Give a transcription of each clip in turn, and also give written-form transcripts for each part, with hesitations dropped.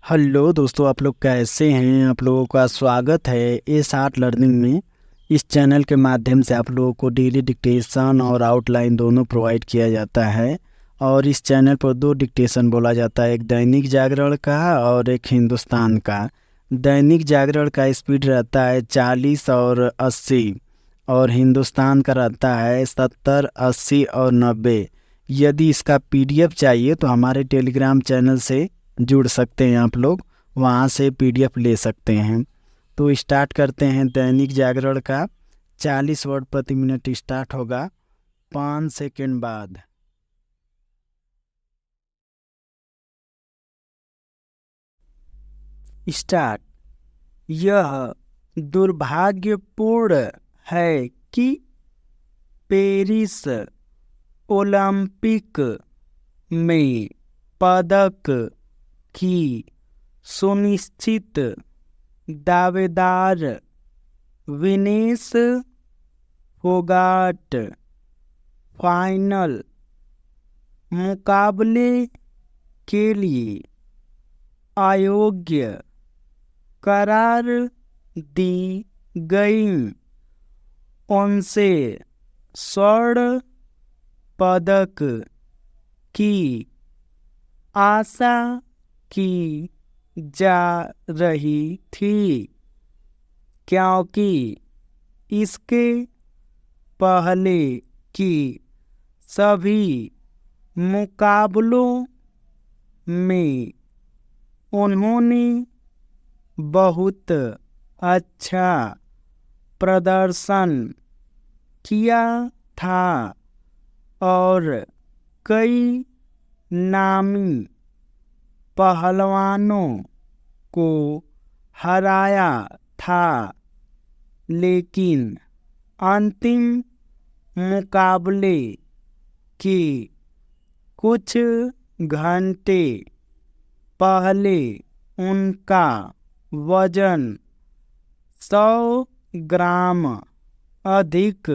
Hello दोस्तों, आप लोग कैसे हैं। आप लोगों का स्वागत है एस आर्ट लर्निंग में। इस चैनल के माध्यम से आप लोगों को डेली डिक्टेशन और आउटलाइन दोनों प्रोवाइड किया जाता है। और इस चैनल पर दो डिक्टेशन बोला जाता है, एक दैनिक जागरण का और एक हिंदुस्तान का। दैनिक जागरण का स्पीड रहता है 40 और 80, और हिंदुस्तान का रहता है 70, 80 और 90। यदि इसका पीडीएफ चाहिए तो हमारे टेलीग्राम चैनल से जुड़ सकते हैं आप लोग, वहाँ से पीडीएफ ले सकते हैं। तो स्टार्ट करते हैं। दैनिक जागरण का 40 वर्ड प्रति मिनट स्टार्ट होगा 5 सेकंड बाद। स्टार्ट। यह दुर्भाग्यपूर्ण है कि पेरिस ओलंपिक में पदक की सुनिश्चित दावेदार विनेश फोगाट फाइनल मुकाबले के लिए अयोग्य करार दी गई। उनसे स्वर्ण पदक की आशा की जा रही थी, क्योंकि इसके पहले की सभी मुकाबलों में उन्होंने बहुत अच्छा प्रदर्शन किया था और कई नामी पहलवानों को हराया था, लेकिन अंतिम मुकाबले के कुछ घंटे पहले उनका वजन 100 ग्राम अधिक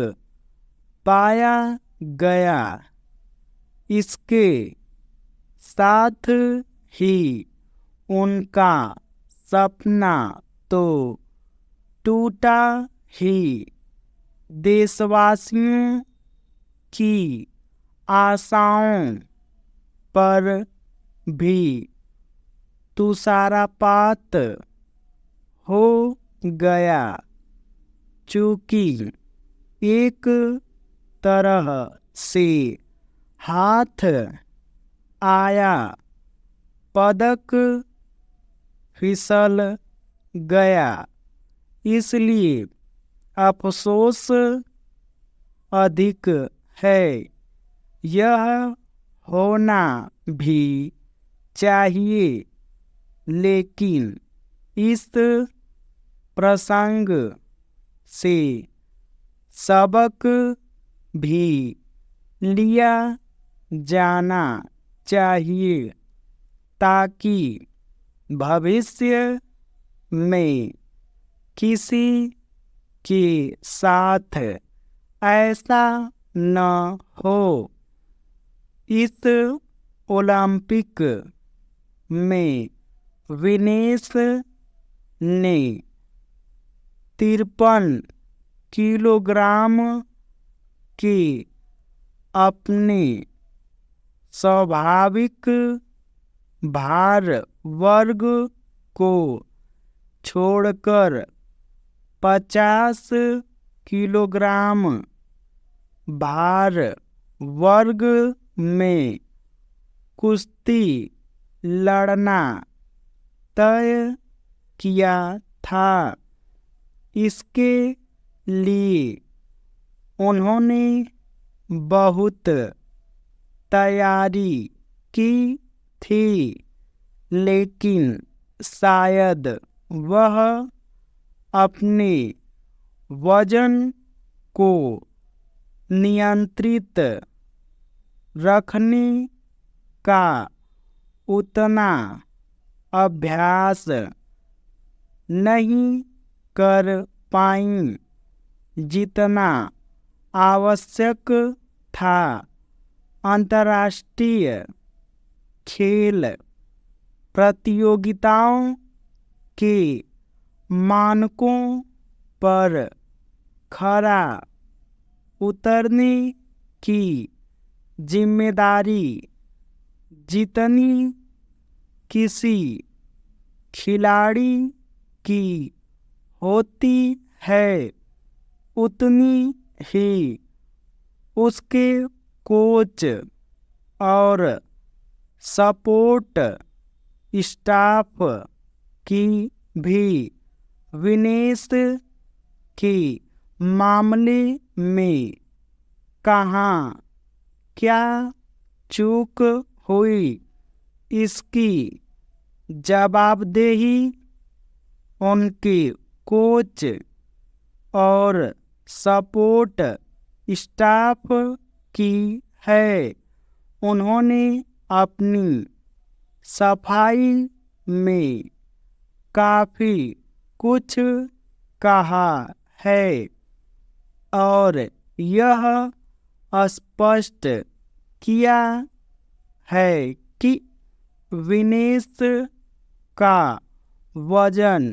पाया गया। इसके साथ ही उनका सपना तो टूटा ही, देशवासियों की आशाओं पर भी तुषारपात हो गया। चूंकि एक तरह से हाथ आया, पदक फिसल गया, इसलिए अफसोस अधिक है। यह होना भी चाहिए, लेकिन इस प्रसंग से सबक भी लिया जाना चाहिए, ताकि भविष्य में किसी के साथ ऐसा न हो। इस ओलंपिक में विनेश ने 53 किलोग्राम के अपने स्वाभाविक भार वर्ग को छोड़कर 50 किलोग्राम भार वर्ग में कुश्ती लड़ना तय किया था। इसके लिए उन्होंने बहुत तैयारी की थी, लेकिन शायद वह अपने वजन को नियंत्रित रखने का उतना अभ्यास नहीं कर पाईं जितना आवश्यक था। अंतर्राष्ट्रीय खेल प्रतियोगिताओं के मानकों पर खरा उतरने की जिम्मेदारी जितनी किसी खिलाड़ी की होती है उतनी ही उसके कोच और सपोर्ट स्टाफ की भी। विनेश के मामले में कहाँ क्या चूक हुई, इसकी जवाबदेही उनके कोच और सपोर्ट स्टाफ की है। उन्होंने अपनी सफाई में काफ़ी कुछ कहा है और यह स्पष्ट किया है कि विनेश का वजन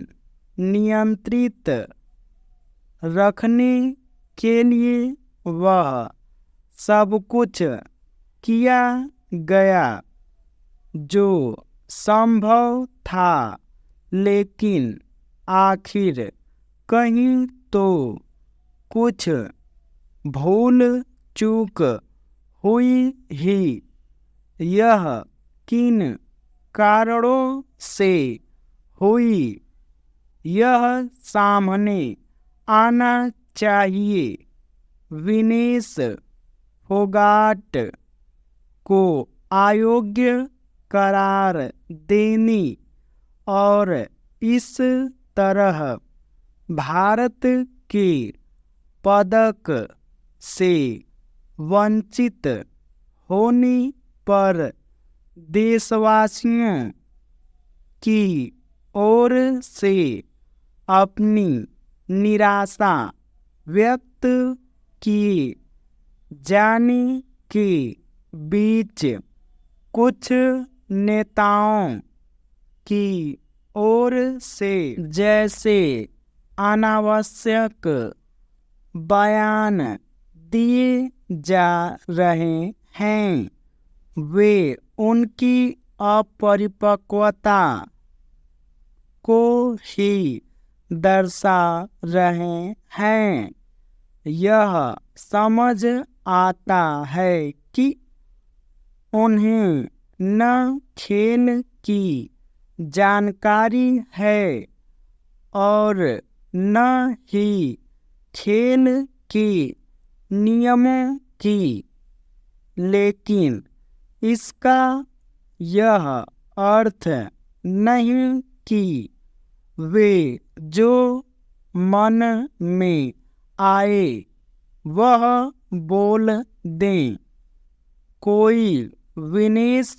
नियंत्रित रखने के लिए वह सब कुछ किया गया जो संभव था, लेकिन आखिर कहीं तो कुछ भूल चूक हुई ही। यह किन कारणों से हुई, यह सामने आना चाहिए। विनेश फोगाट को अयोग्य करार देने और इस तरह भारत के पदक से वंचित होने पर देशवासियों की ओर से अपनी निराशा व्यक्त किए जाने के बीच कुछ नेताओं की ओर से जैसे अनावश्यक बयान दिए जा रहे हैं, वे उनकी अपरिपक्वता को ही दर्शा रहे हैं। यह समझ आता है कि उन्हें न खेल की जानकारी है और न ही खेल के नियमों की, लेकिन इसका यह अर्थ नहीं कि वे जो मन में आए वह बोल दें। कोई विनेश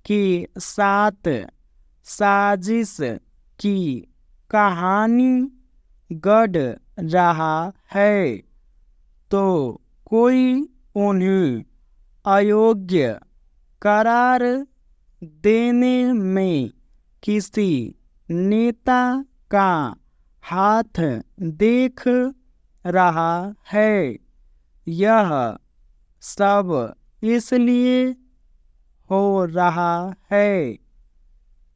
के साथ साजिश की कहानी गढ़ रहा है तो कोई उन्हें अयोग्य करार देने में किसी नेता का हाथ देख रहा है। यह सब इसलिए हो रहा है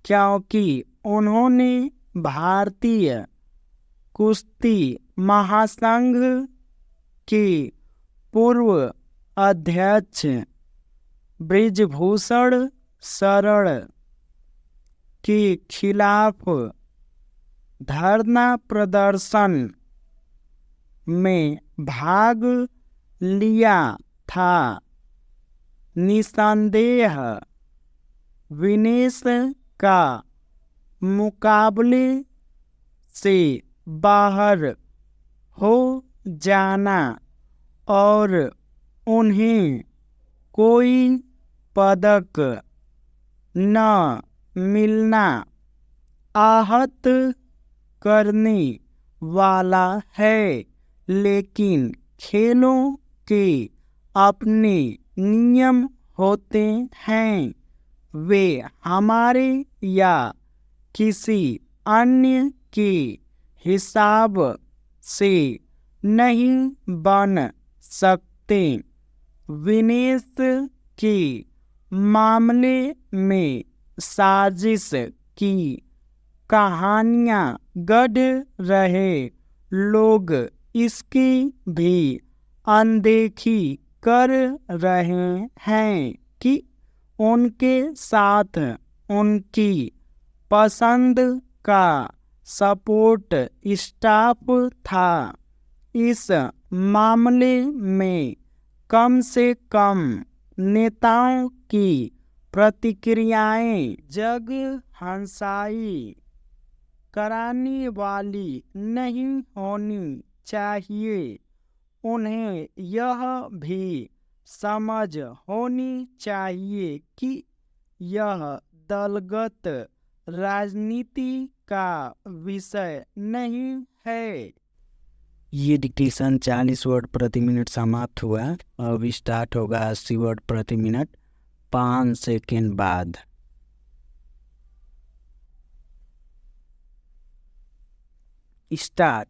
क्योंकि उन्होंने भारतीय कुश्ती महासंघ के पूर्व अध्यक्ष बृजभूषण शरण के खिलाफ धरना प्रदर्शन में भाग लिया था। निसंदेह विनेश का मुकाबले से बाहर हो जाना और उन्हें कोई पदक न मिलना आहत करने वाला है, लेकिन खेलों के अपने नियम होते हैं। वे हमारे या किसी अन्य के हिसाब से नहीं बन सकते। विनेश के मामले में साजिश की कहानियाँ गढ़ रहे लोग इसकी भी अनदेखी कर रहे हैं कि उनके साथ उनकी पसंद का सपोर्ट स्टाफ था। इस मामले में कम से कम नेताओं की प्रतिक्रियाएं जग हंसाई कराने वाली नहीं होनी चाहिए। उन्हें यह भी समझ होनी चाहिए कि यह दलगत राजनीति का विषय नहीं है। ये डिक्टेशन 40 वर्ड प्रति मिनट समाप्त हुआ। अब स्टार्ट होगा 80 वर्ड प्रति मिनट 5 सेकेंड बाद। स्टार्ट।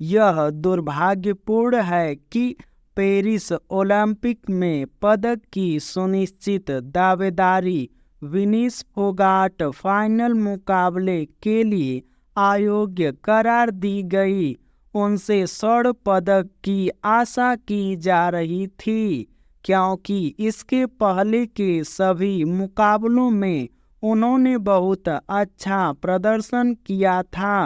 यह दुर्भाग्यपूर्ण है कि पेरिस ओलंपिक में पदक की सुनिश्चित दावेदारी विनेश फोगाट फाइनल मुकाबले के लिए अयोग्य करार दी गई। उनसे स्वर्ण पदक की आशा की जा रही थी क्योंकि इसके पहले के सभी मुकाबलों में उन्होंने बहुत अच्छा प्रदर्शन किया था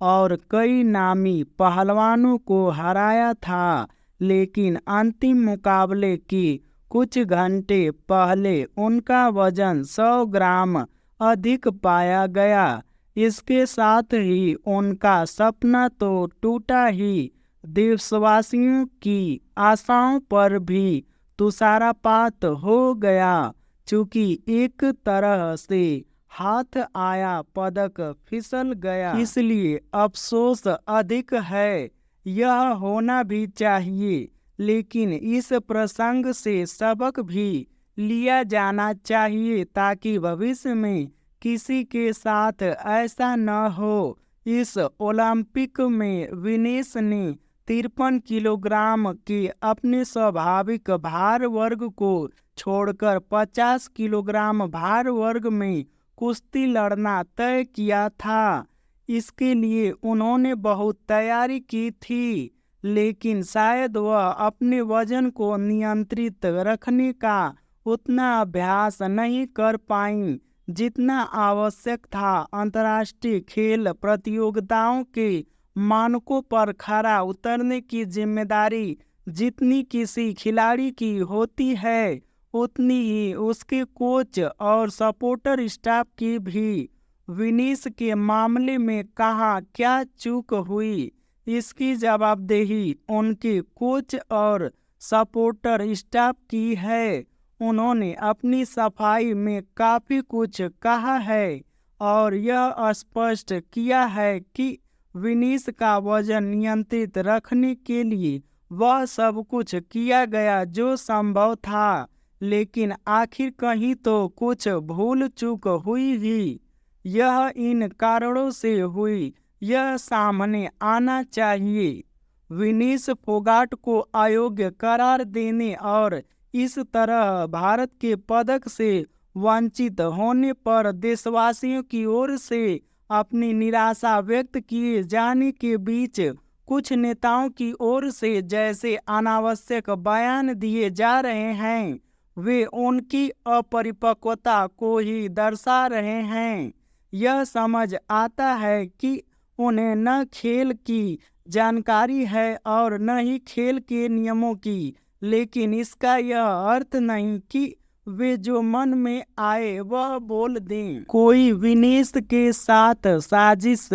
और कई नामी पहलवानों को हराया था। लेकिन अंतिम मुकाबले की कुछ घंटे पहले उनका वजन 100 ग्राम अधिक पाया गया। इसके साथ ही उनका सपना तो टूटा ही, देशवासियों की आशाओं पर भी तुषारपात हो गया। चूंकि एक तरह से हाथ आया पदक फिसल गया, इसलिए अफसोस अधिक है। यह होना भी चाहिए, लेकिन इस प्रसंग से सबक भी लिया जाना चाहिए ताकि भविष्य में किसी के साथ ऐसा न हो। इस ओलंपिक में विनेश ने 53 किलोग्राम के अपने स्वाभाविक भार वर्ग को छोड़कर 50 किलोग्राम भार वर्ग में कुश्ती लड़ना तय किया था। इसके लिए उन्होंने बहुत तैयारी की थी, लेकिन शायद वह अपने वजन को नियंत्रित रखने का उतना अभ्यास नहीं कर पाईं जितना आवश्यक था। अंतर्राष्ट्रीय खेल प्रतियोगिताओं के मानकों पर खरा उतरने की जिम्मेदारी जितनी किसी खिलाड़ी की होती है, उतनी ही उसके कोच और सपोर्टर स्टाफ की भी। विनेश के मामले में कहाँ क्या चूक हुई, इसकी जवाबदेही उनके कोच और सपोर्टर स्टाफ की है। उन्होंने अपनी सफाई में काफ़ी कुछ कहा है और यह स्पष्ट किया है कि विनेश का वजन नियंत्रित रखने के लिए वह सब कुछ किया गया जो संभव था, लेकिन आखिर कहीं तो कुछ भूल चूक हुई ही। यह इन कारणों से हुई, यह सामने आना चाहिए। विनेश फोगाट को अयोग्य करार देने और इस तरह भारत के पदक से वंचित होने पर देशवासियों की ओर से अपनी निराशा व्यक्त किए जाने के बीच कुछ नेताओं की ओर से जैसे अनावश्यक बयान दिए जा रहे हैं, वे उनकी अपरिपक्वता को ही दर्शा रहे हैं। यह समझ आता है कि उन्हें न खेल की जानकारी है और न ही खेल के नियमों की, लेकिन इसका यह अर्थ नहीं कि वे जो मन में आए वह बोल दें। कोई विनेश के साथ साजिश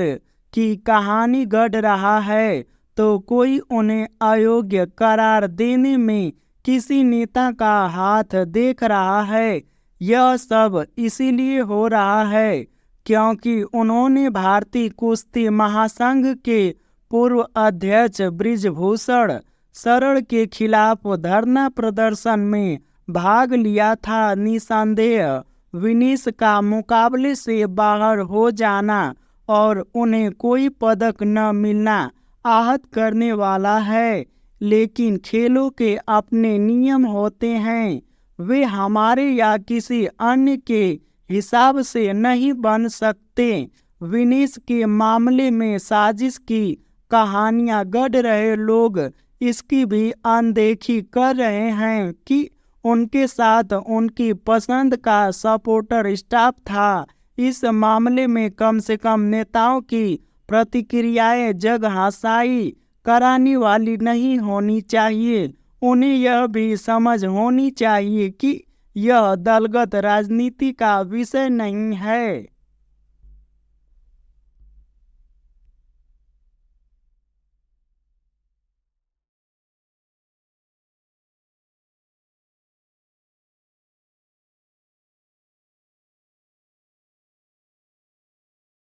की कहानी गढ़ रहा है तो कोई उन्हें अयोग्य करार देने में किसी नेता का हाथ देख रहा है। यह सब इसीलिए हो रहा है क्योंकि उन्होंने भारतीय कुश्ती महासंघ के पूर्व अध्यक्ष बृजभूषण शरण के खिलाफ धरना प्रदर्शन में भाग लिया था। निसंदेह विनीश का मुकाबले से बाहर हो जाना और उन्हें कोई पदक न मिलना आहत करने वाला है। लेकिन खेलों के अपने नियम होते हैं, वे हमारे या किसी अन्य के हिसाब से नहीं बन सकते। विनीश के मामले में साजिश की कहानियां गढ़ रहे लोग इसकी भी अनदेखी कर रहे हैं कि उनके साथ उनकी पसंद का सपोर्टर स्टाफ था। इस मामले में कम से कम नेताओं की प्रतिक्रियाएं जग हंसाई कराने वाली नहीं होनी चाहिए। उन्हें यह भी समझ होनी चाहिए कि यह दलगत राजनीति का विषय नहीं है।